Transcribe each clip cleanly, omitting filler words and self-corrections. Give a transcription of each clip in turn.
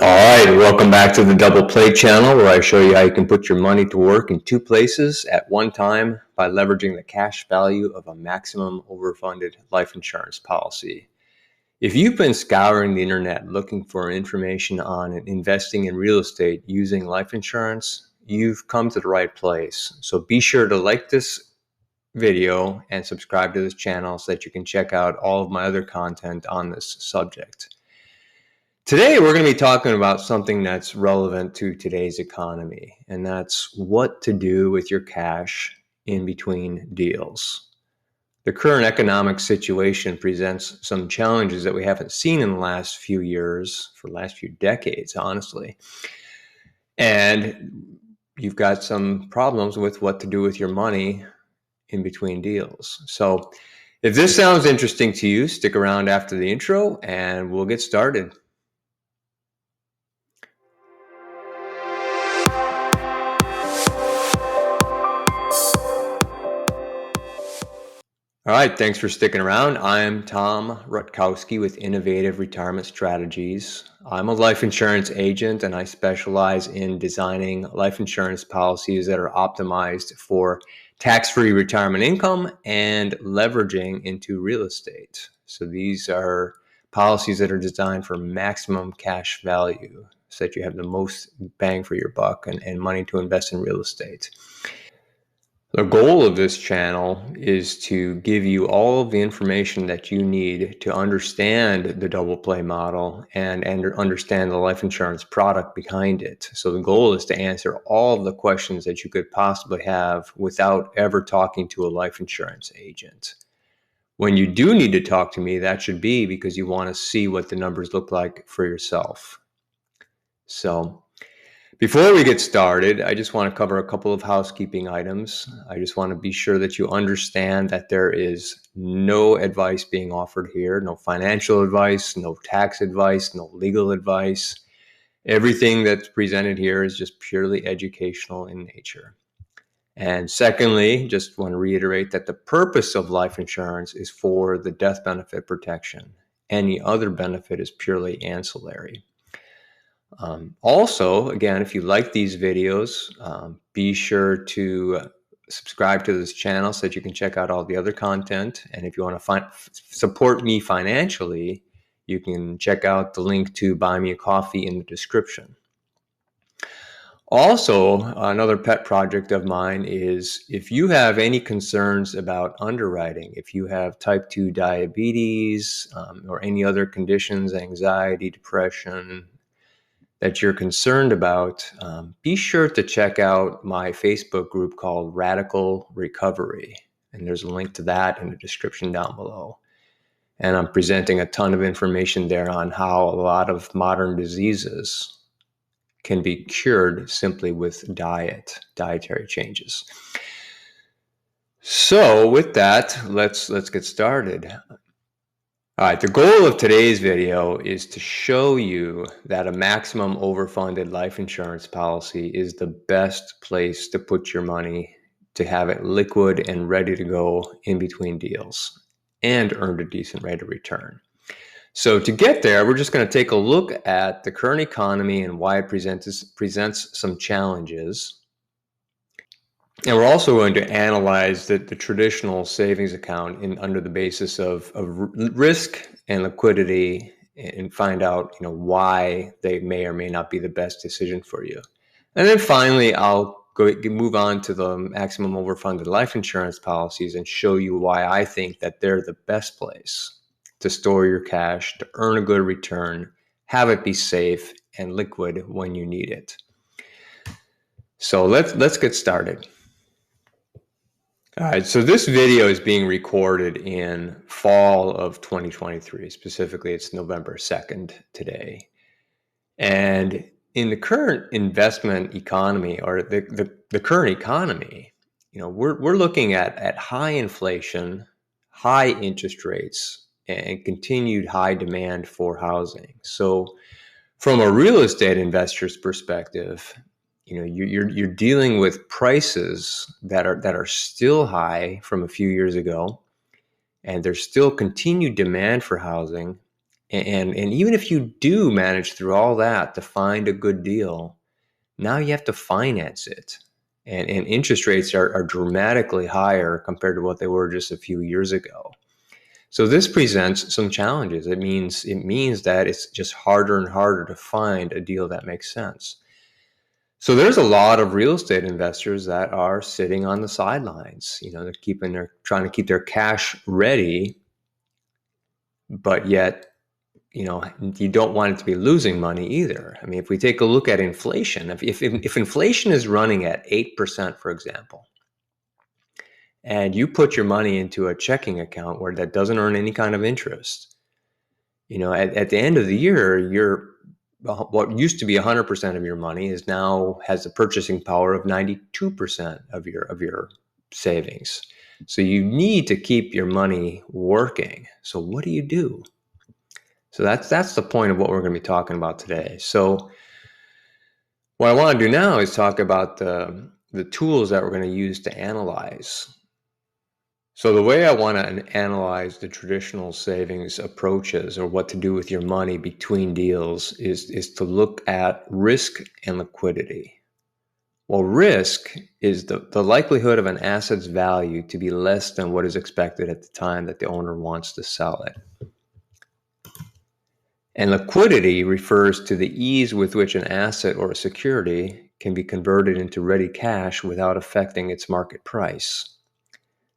All right, welcome back to the Double Play channel, where I show you how you can put your money to work in two places at one time by leveraging the cash value of a maximum overfunded life insurance policy. If you've been scouring the internet looking for information on investing in real estate using life insurance, you've come to the right place. So be sure to like this video and subscribe to this channel so that you can check out all of my other content on this subject. Today, we're going to be talking about something that's relevant to today's economy, and that's what to do with your cash in between deals. The current economic situation presents some challenges that we haven't seen in the last few years, for the last few decades, honestly. And you've got some problems with what to do with your money in between deals. So if this sounds interesting to you, stick around after the intro and we'll get started. All right, thanks for sticking around. I'm Tomrutkowski with Innovative Retirement Strategies. I'm a life insurance agent and I specialize in designing life insurance policies that are optimized for tax-free retirement income and leveraging into real estate. So these are policies that are designed for maximum cash value so that you have the most bang for your buck and money to invest in real estate. The goal of this channel is to give you all of the information that you need to understand the double play model and understand the life insurance product behind it. So the goal is to answer all of the questions that you could possibly have without ever talking to a life insurance agent. When you do need to talk to me, that should be because you want to see what the numbers look like for yourself. So before we get started, I just want to cover a couple of housekeeping items. I just want to be sure that you understand that there is no advice being offered here, no financial advice, no tax advice, no legal advice. Everything that's presented here is just purely educational in nature. And secondly, just want to reiterate that the purpose of life insurance is for the death benefit protection. Any other benefit is purely ancillary. Also, again, if you like these videos, be sure to subscribe to this channel so that you can check out all the other content. And if you want to support me financially, you can check out the link to Buy Me a Coffee in the description. Also, another pet project of mine is if you have any concerns about underwriting, if you have type 2 diabetes or any other conditions, anxiety, depression, that you're concerned about, be sure to check out my Facebook group called Radical Recovery. And there's a link to that in the description down below. And I'm presenting a ton of information there on how a lot of modern diseases can be cured simply with dietary changes. So with that, let's get started. All right, the goal of today's video is to show you that a maximum overfunded life insurance policy is the best place to put your money to have it liquid and ready to go in between deals and earn a decent rate of return. So to get there, we're just going to take a look at the current economy and why it presents some challenges. And we're also going to analyze the traditional savings account under the basis of risk and liquidity and find out why they may or may not be the best decision for you. And then finally, I'll move on to the maximum overfunded life insurance policies and show you why I think that they're the best place to store your cash, to earn a good return, have it be safe and liquid when you need it. So let's get started. All right, so this video is being recorded in fall of 2023. Specifically, it's November 2nd today. And in the current investment economy, or the current economy, we're looking at high inflation, high interest rates, and continued high demand for housing. So from a real estate investor's perspective, you're dealing with prices that are still high from a few years ago, and there's still continued demand for housing, And even if you do manage through all that to find a good deal, now you have to finance it. And interest rates are dramatically higher compared to what they were just a few years ago. So this presents some challenges. It means that it's just harder and harder to find a deal that makes sense. So there's a lot of real estate investors that are sitting on the sidelines. They're trying to keep their cash ready, but yet, you don't want it to be losing money either. I mean, if we take a look at inflation, if inflation is running at 8%, for example, and you put your money into a checking account where that doesn't earn any kind of interest, at the end of the year, what used to be 100% of your money has a purchasing power of 92% of your savings. So you need to keep your money working. So what do you do? So that's the point of what we're going to be talking about today. So what I want to do now is talk about the tools that we're going to use to analyze. So the way I want to analyze the traditional savings approaches, or what to do with your money between deals, is to look at risk and liquidity. Well, risk is the likelihood of an asset's value to be less than what is expected at the time that the owner wants to sell it. And liquidity refers to the ease with which an asset or a security can be converted into ready cash without affecting its market price.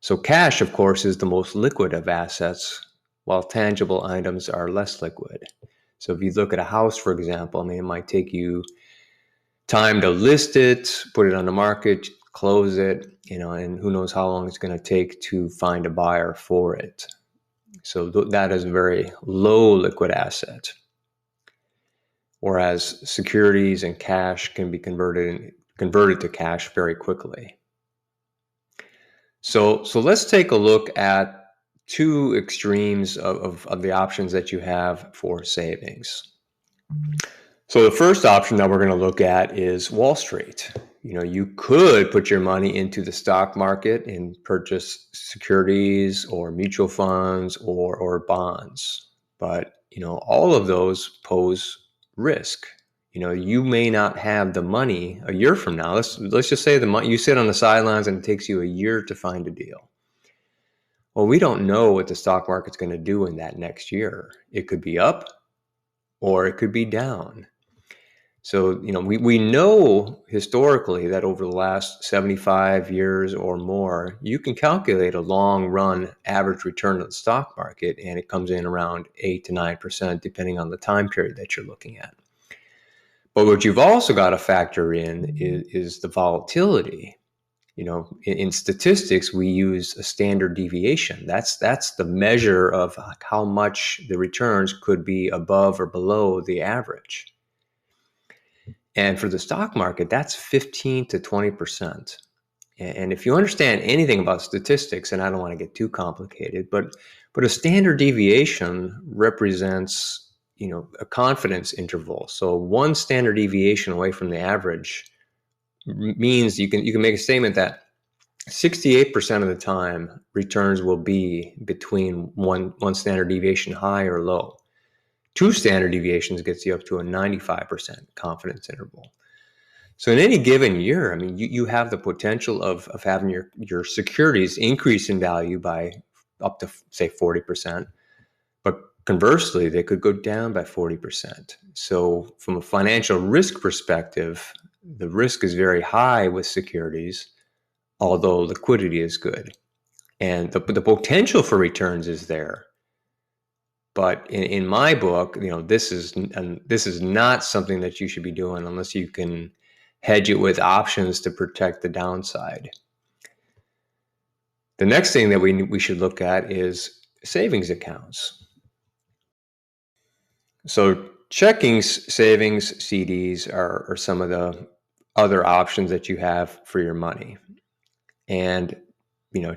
So cash, of course, is the most liquid of assets, while tangible items are less liquid. So if you look at a house, for example, I mean, it might take you time to list it, put it on the market, close it, and who knows how long it's going to take to find a buyer for it. So that is a very low liquid asset. Whereas securities and cash can be converted to cash very quickly. So let's take a look at two extremes of the options that you have for savings. So the first option that we're going to look at is Wall Street. You could put your money into the stock market and purchase securities or mutual funds or bonds. But, all of those pose risk. You may not have the money a year from now. Let's just say you sit on the sidelines and it takes you a year to find a deal. Well, we don't know what the stock market's going to do in that next year. It could be up or it could be down. So, we know historically that over the last 75 years or more, you can calculate a long run average return of the stock market, and it comes in around 8 to 9%, depending on the time period that you're looking at. But what you've also got to factor in is the volatility. In statistics, we use a standard deviation. That's the measure of how much the returns could be above or below the average. And for the stock market, that's 15 to 20%. And if you understand anything about statistics, and I don't want to get too complicated, but a standard deviation represents, a confidence interval. So one standard deviation away from the average means you can make a statement that 68% of the time returns will be between one standard deviation high or low. 2 standard deviations gets you up to a 95% confidence interval. So in any given year, I mean, you have the potential of having your securities increase in value by up to, say, 40%. But conversely, they could go down by 40%. So from a financial risk perspective, the risk is very high with securities, although liquidity is good. And the potential for returns is there. But in my book, this is not something that you should be doing unless you can hedge it with options to protect the downside. The next thing that we should look at is savings accounts. So checkings, savings, CDs are some of the other options that you have for your money. And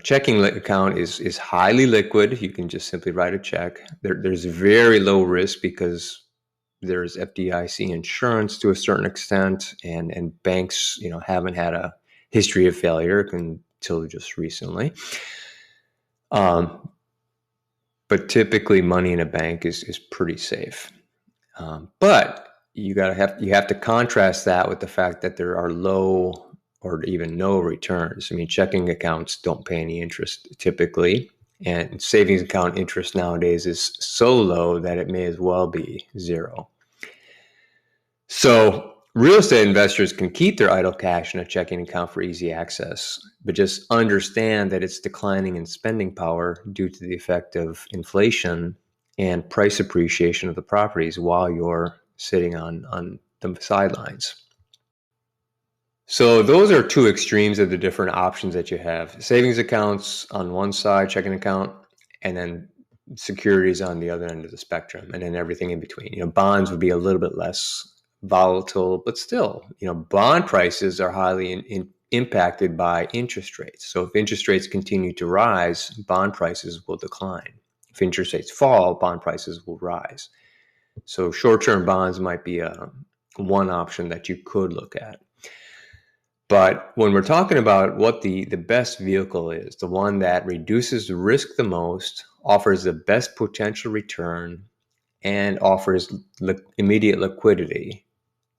checking account is highly liquid. You can just simply write a check. There's very low risk because there's FDIC insurance to a certain extent, and banks, haven't had a history of failure until just recently. but typically money in a bank is pretty safe. But you have to contrast that with the fact that there are low or even no returns. I mean, checking accounts don't pay any interest typically, and savings account interest nowadays is so low that it may as well be zero. So real estate investors can keep their idle cash in a checking account for easy access, but just understand that it's declining in spending power due to the effect of inflation and price appreciation of the properties while you're sitting on the sidelines. So those are two extremes of the different options that you have. Savings accounts on one side, checking account, and then securities on the other end of the spectrum, and then everything in between. Bonds would be a little bit less volatile, but still, bond prices are highly impacted by interest rates. So if interest rates continue to rise, bond prices will decline. If interest rates fall, bond prices will rise. So short-term bonds might be one option that you could look at. But when we're talking about what the best vehicle is, the one that reduces the risk the most, offers the best potential return, and offers immediate liquidity,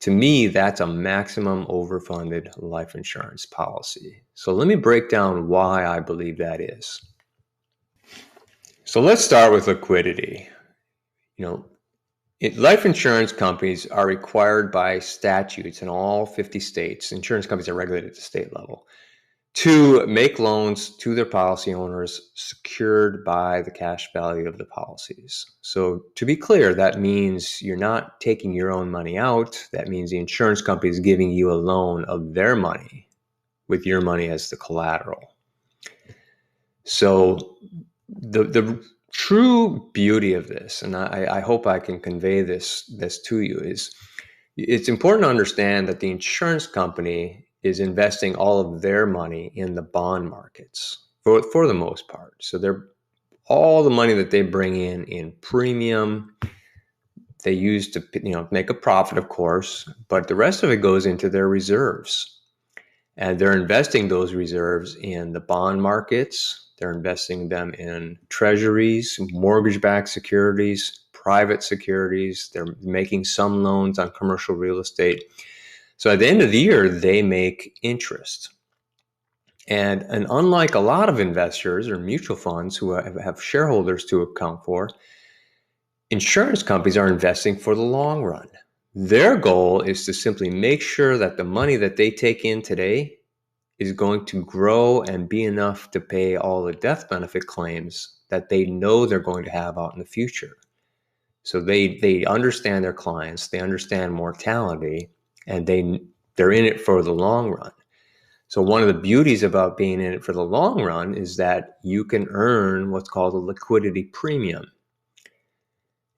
to me, that's a maximum overfunded life insurance policy. So let me break down why I believe that is. So let's start with liquidity. Life insurance companies are required by statutes in all 50 states. Insurance companies are regulated at the state level to make loans to their policy owners secured by the cash value of the policies. So to be clear, that means you're not taking your own money out. That means the insurance company is giving you a loan of their money with your money as the collateral. So the true beauty of this, and I hope I can convey this to you, is it's important to understand that the insurance company is investing all of their money in the bond markets for the most part. So all the money that they bring in premium, they use to make a profit, of course, but the rest of it goes into their reserves. And they're investing those reserves in the bond markets. They're investing them in treasuries, mortgage-backed securities, private securities. They're making some loans on commercial real estate. So at the end of the year, they make interest. And unlike a lot of investors or mutual funds who have shareholders to account for, insurance companies are investing for the long run. Their goal is to simply make sure that the money that they take in today is going to grow and be enough to pay all the death benefit claims that they know they're going to have out in the future. So they understand their clients, they understand mortality, and they're in it for the long run. So one of the beauties about being in it for the long run is that you can earn what's called a liquidity premium.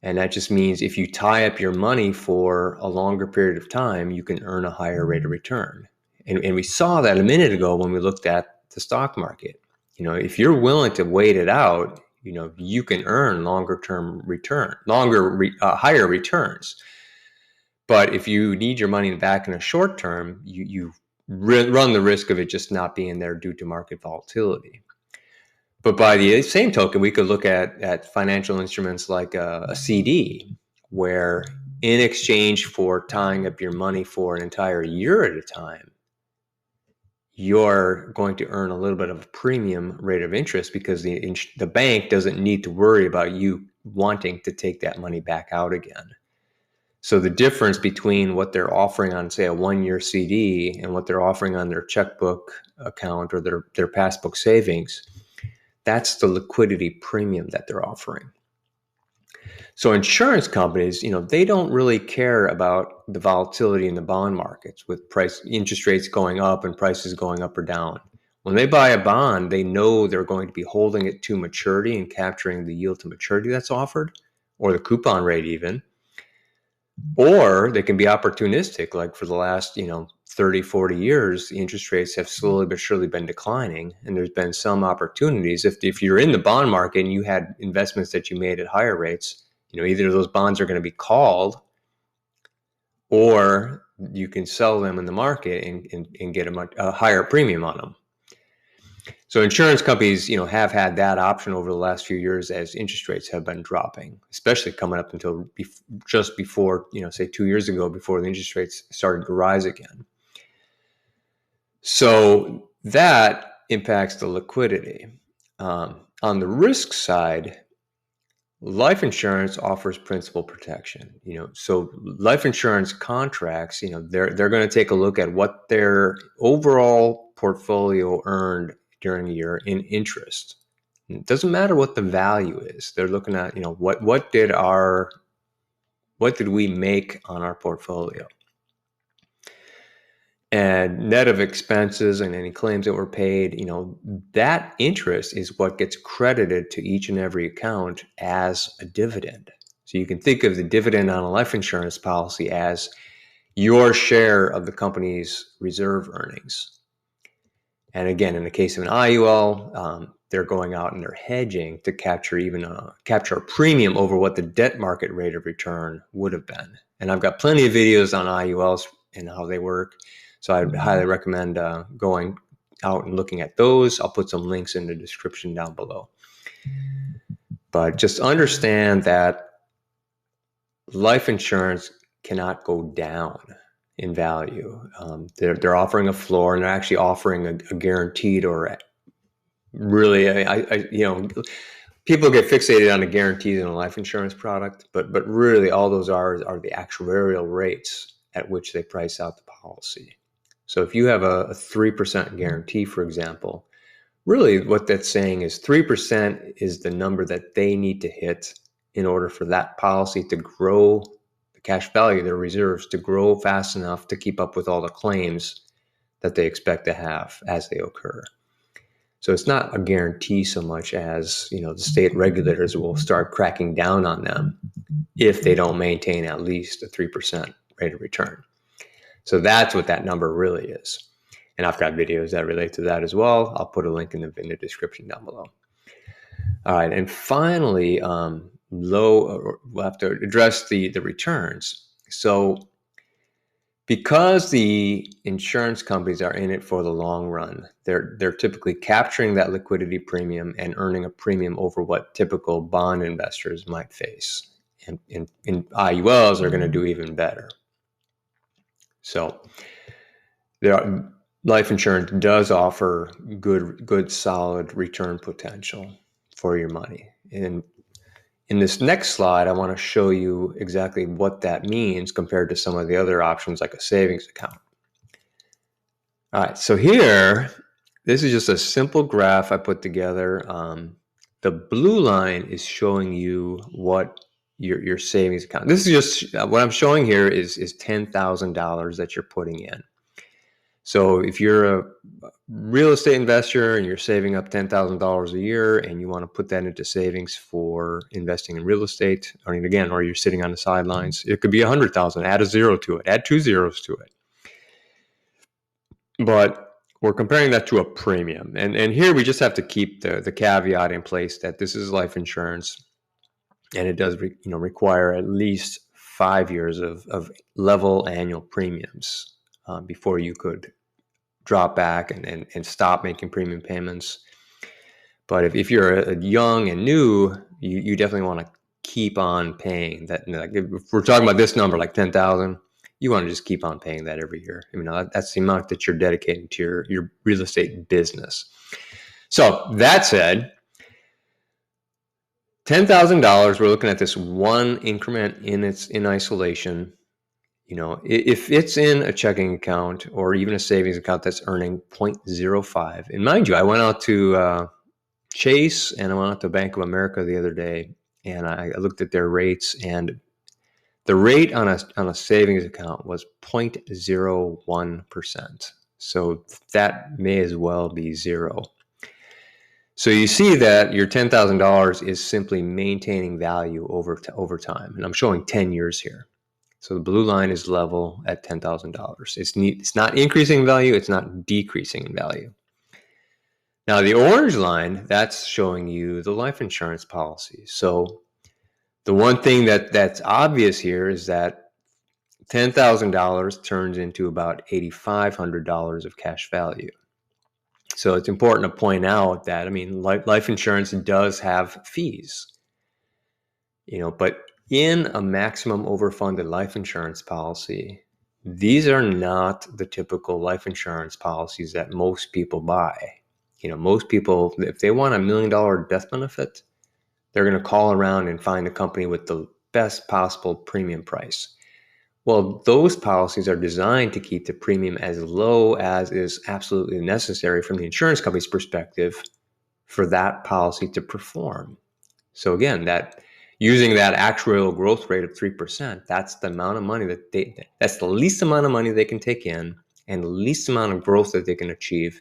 And that just means if you tie up your money for a longer period of time, you can earn a higher rate of return. And we saw that a minute ago when we looked at the stock market. If you're willing to wait it out, you can earn higher returns. But if you need your money back in a short term, you run the risk of it just not being there due to market volatility. But by the same token, we could look at financial instruments like a CD, where in exchange for tying up your money for an entire year at a time, you're going to earn a little bit of a premium rate of interest because the bank doesn't need to worry about you wanting to take that money back out again. So the difference between what they're offering on, say, a 1-year CD and what they're offering on their checkbook account or their passbook savings, that's the liquidity premium that they're offering. So insurance companies, they don't really care about the volatility in the bond markets with interest rates going up and prices going up or down. When they buy a bond, they know they're going to be holding it to maturity and capturing the yield to maturity that's offered, or the coupon rate even. Or they can be opportunistic, like for the last, 30, 40 years, the interest rates have slowly but surely been declining. And there's been some opportunities. If you're in the bond market and you had investments that you made at higher rates, either those bonds are going to be called or you can sell them in the market and get a higher premium on them. So insurance companies, have had that option over the last few years as interest rates have been dropping, especially coming up until just before, say 2 years ago, before the interest rates started to rise again. So that impacts the liquidity. On the risk side, life insurance offers principal protection. So life insurance contracts, they're going to take a look at what their overall portfolio earned during a year in interest. It doesn't matter what the value is. They're looking at, what did we make on our portfolio? And net of expenses and any claims that were paid, that interest is what gets credited to each and every account as a dividend. So you can think of the dividend on a life insurance policy as your share of the company's reserve earnings. And again, in the case of an IUL, they're going out and they're hedging to capture a premium over what the debt market rate of return would have been. And I've got plenty of videos on IULs and how they work. So I'd highly recommend going out and looking at those. I'll put some links in the description down below. But just understand that life insurance cannot go down in value. They're offering a floor, and they're actually offering a guaranteed, or really, people get fixated on the guarantees in a life insurance product, but really all those are the actuarial rates at which they price out the policy. So if you have a 3% guarantee, for example, really what that's saying is 3% is the number that they need to hit in order for that policy to grow, the cash value, their reserves, to grow fast enough to keep up with all the claims that they expect to have as they occur. So it's not a guarantee so much as, the state regulators will start cracking down on them if they don't maintain at least a 3% rate of return. So that's what that number really is. And I've got videos that relate to that as well. I'll put a link in the description down below. All right. And finally, we'll have to address the returns. So because the insurance companies are in it for the long run, they're typically capturing that liquidity premium and earning a premium over what typical bond investors might face. And IULs are going to do even better. So life insurance does offer good, solid return potential for your money. And in this next slide, I want to show you exactly what that means compared to some of the other options like a savings account. All right, so here, this is just a simple graph I put together. The blue line is showing you what your savings account. This is just what I'm showing here is $10,000 that you're putting in. So if you're a real estate investor and you're saving up $10,000 a year and you want to put that into savings for investing in real estate, or you're sitting on the sidelines, it could be $100,000. Add a zero to it. Add 2 zeros to it. But we're comparing that to a premium. And here we just have to keep the caveat in place that this is life insurance, and it does require at least 5 years of level annual premiums before you could drop back and stop making premium payments. But if you're young and new, you definitely want to keep on paying that. Like if we're talking about this number, like 10,000, you want to just keep on paying that every year. That's the amount that you're dedicating to your real estate business. So that said, $10,000, we're looking at this one increment in isolation. If it's in a checking account or even a savings account that's earning 0.05, and mind you, I went out to Chase and I went out to Bank of America the other day, and I looked at their rates, and the rate on a savings account was 0.01%. So that may as well be zero. So you see that your $10,000 is simply maintaining value over time, and I'm showing 10 years here. So the blue line is level at $10,000. It's not increasing in value. It's not decreasing in value. Now the orange line, that's showing you the life insurance policy. So the one thing that's obvious here is that $10,000 turns into about $8,500 of cash value. So it's important to point out that, I mean, life insurance does have fees, but in a maximum overfunded life insurance policy, these are not the typical life insurance policies that most people buy. Most people, if they want $1 million death benefit, they're going to call around and find a company with the best possible premium price. Well, those policies are designed to keep the premium as low as is absolutely necessary from the insurance company's perspective for that policy to perform. So again, using that actuarial growth rate of 3%, that's the amount of money that's the least amount of money they can take in and the least amount of growth that they can achieve,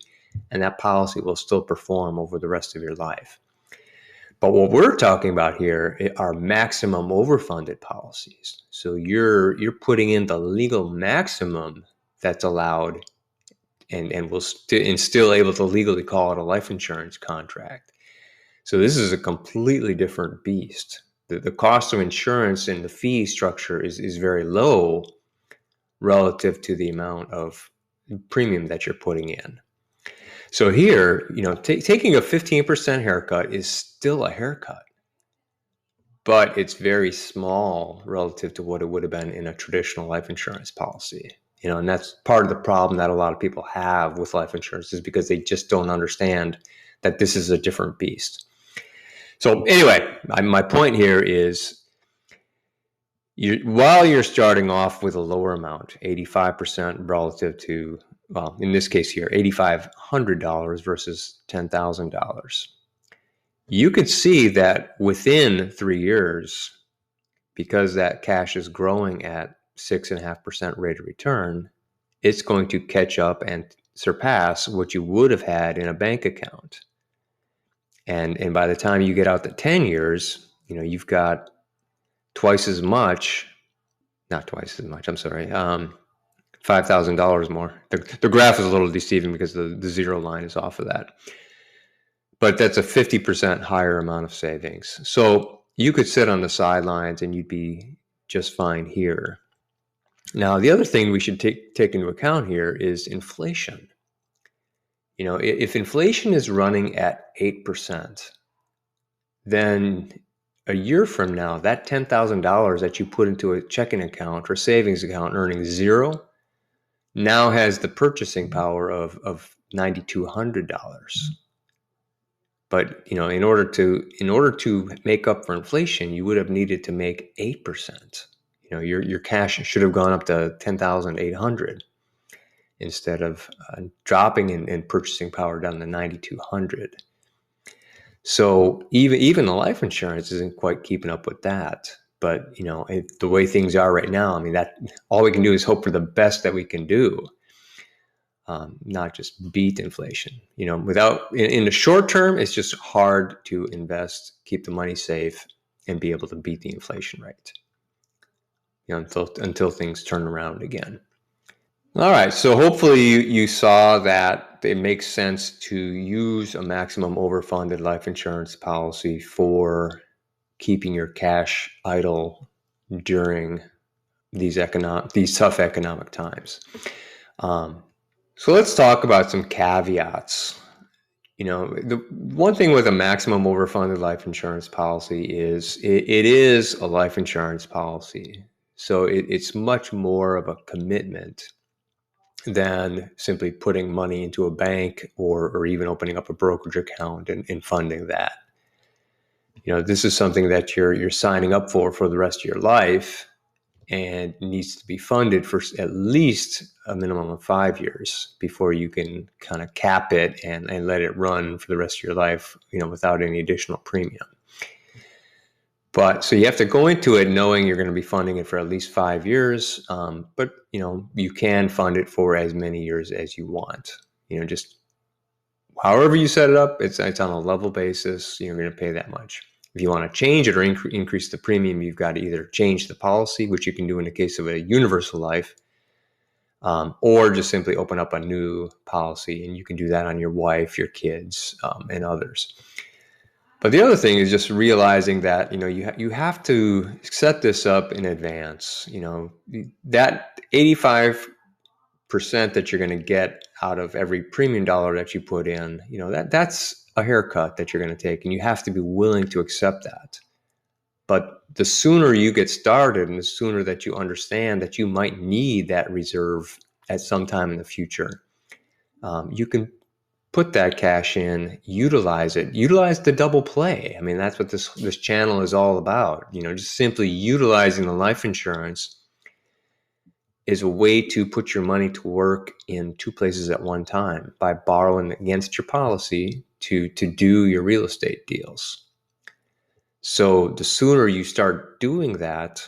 and that policy will still perform over the rest of your life. But what we're talking about here are maximum overfunded policies. So you're putting in the legal maximum that's allowed, and still able to legally call it a life insurance contract. So this is a completely different beast. The cost of insurance and the fee structure is very low relative to the amount of premium that you're putting in. So here, taking a 15% haircut is still a haircut, but it's very small relative to what it would have been in a traditional life insurance policy. And that's part of the problem that a lot of people have with life insurance, is because they just don't understand that this is a different beast. So anyway, my point here is, while you're starting off with a lower amount, 85% relative to, well, in this case here, $8,500 versus $10,000, you could see that within 3 years, because that cash is growing at 6.5% rate of return, it's going to catch up and surpass what you would have had in a bank account. And by the time you get out to 10 years, you've got $5,000 more. The graph is a little deceiving because the zero line is off of that. But that's a 50% higher amount of savings. So you could sit on the sidelines and you'd be just fine here. Now, the other thing we should take into account here is inflation. If inflation is running at 8%, then a year from now, that $10,000 that you put into a checking account or savings account earning zero now has the purchasing power of $9,200. But in order to make up for inflation, you would have needed to make 8%. Your cash should have gone up to 10,800 instead of dropping in purchasing power down to 9,200. So even the life insurance isn't quite keeping up with that. But the way things are right now, I mean, that all we can do is hope for the best that we can do, not just beat inflation. Without in the short term, it's just hard to invest, keep the money safe, and be able to beat the inflation rate. Until things turn around again. All right, so hopefully you saw that it makes sense to use a maximum overfunded life insurance policy for keeping your cash idle during these tough economic times. So let's talk about some caveats. The one thing with a maximum overfunded life insurance policy is it is a life insurance policy. So it's much more of a commitment than simply putting money into a bank or even opening up a brokerage account and funding that. This is something that you're signing up for the rest of your life, and needs to be funded for at least a minimum of 5 years before you can kind of cap it and let it run for the rest of your life, without any additional premium. But so you have to go into it knowing you're going to be funding it for at least 5 years. But you can fund it for as many years as you want. Just however you set it up, it's on a level basis. You're going to pay that much. If you want to change it or increase the premium, you've got to either change the policy, which you can do in the case of a universal life, or just simply open up a new policy, and you can do that on your wife, your kids, and others. But the other thing is just realizing that you have to set this up in advance. That 85% percent that you're going to get out of every premium dollar that you put in, that's a haircut that you're going to take, and you have to be willing to accept that. But the sooner you get started and the sooner that you understand that you might need that reserve at some time in the future, you can put that cash in, utilize it, utilize the double play. I mean, that's what this channel is all about. Just simply utilizing the life insurance is a way to put your money to work in two places at one time by borrowing against your policy to do your real estate deals. So the sooner you start doing that,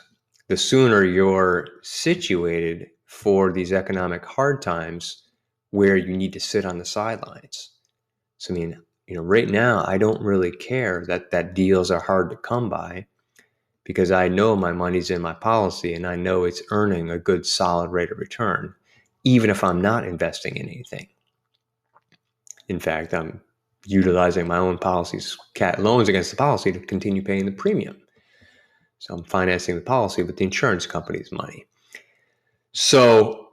the sooner you're situated for these economic hard times where you need to sit on the sidelines. So, right now, I don't really care that deals are hard to come by, because I know my money's in my policy and I know it's earning a good solid rate of return, even if I'm not investing in anything. In fact, I'm utilizing my own policies, cat loans against the policy, to continue paying the premium. So I'm financing the policy with the insurance company's money. So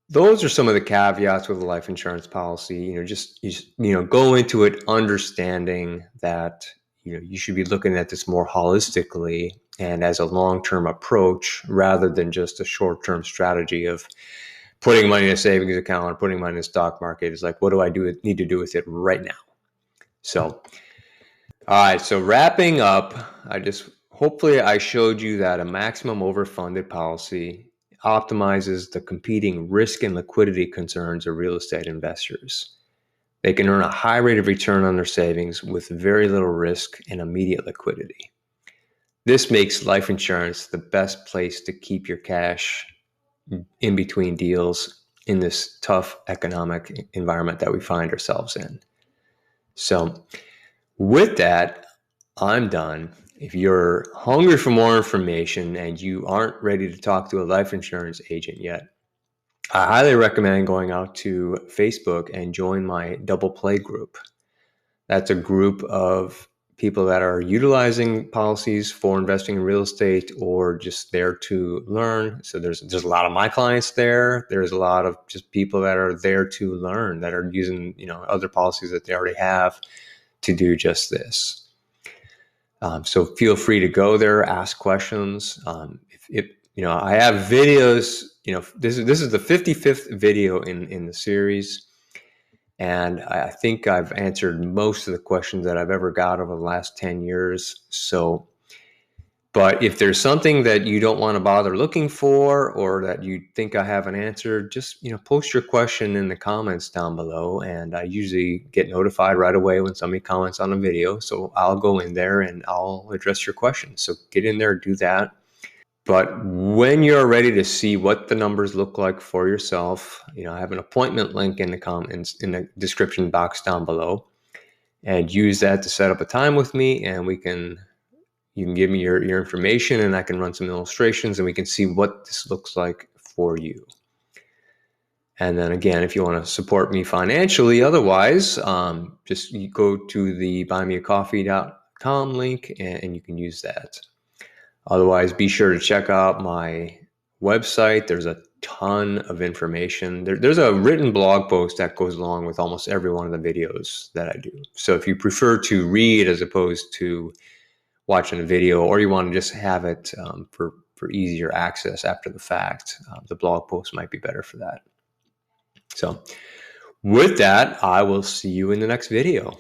those are some of the caveats with a life insurance policy. Go into it understanding that you should be looking at this more holistically and as a long-term approach rather than just a short-term strategy of putting money in a savings account or putting money in the stock market. It's like, what do I need to do with it right now? So, all right. So wrapping up, hopefully I showed you that a maximum overfunded policy optimizes the competing risk and liquidity concerns of real estate investors. They can earn a high rate of return on their savings with very little risk and immediate liquidity. This makes life insurance the best place to keep your cash in between deals in this tough economic environment that we find ourselves in. So with that, I'm done. If you're hungry for more information and you aren't ready to talk to a life insurance agent yet, I highly recommend going out to Facebook and join my Double Play group. That's a group of people that are utilizing policies for investing in real estate or just there to learn. So there's a lot of my clients there. There's a lot of just people that are there to learn, that are using other policies that they already have to do just this. So feel free to go there, ask questions. If I have videos. This is the 55th video in the series, and I think I've answered most of the questions that I've ever got over the last 10 years. So, but if there's something that you don't want to bother looking for, or that you think I haven't answered, just post your question in the comments down below, and I usually get notified right away when somebody comments on a video. So I'll go in there and I'll address your question. So get in there, do that. But when you're ready to see what the numbers look like for yourself, I have an appointment link in the comments, in the description box down below, and use that to set up a time with me, and you can give me your information, and I can run some illustrations, and we can see what this looks like for you. And then again, if you want to support me financially, otherwise, just go to the buymeacoff.ee link, and you can use that. Otherwise, be sure to check out my website. There's a ton of information. There's a written blog post that goes along with almost every one of the videos that I do. So if you prefer to read as opposed to watching a video, or you want to just have it for easier access after the fact, the blog post might be better for that. So with that, I will see you in the next video.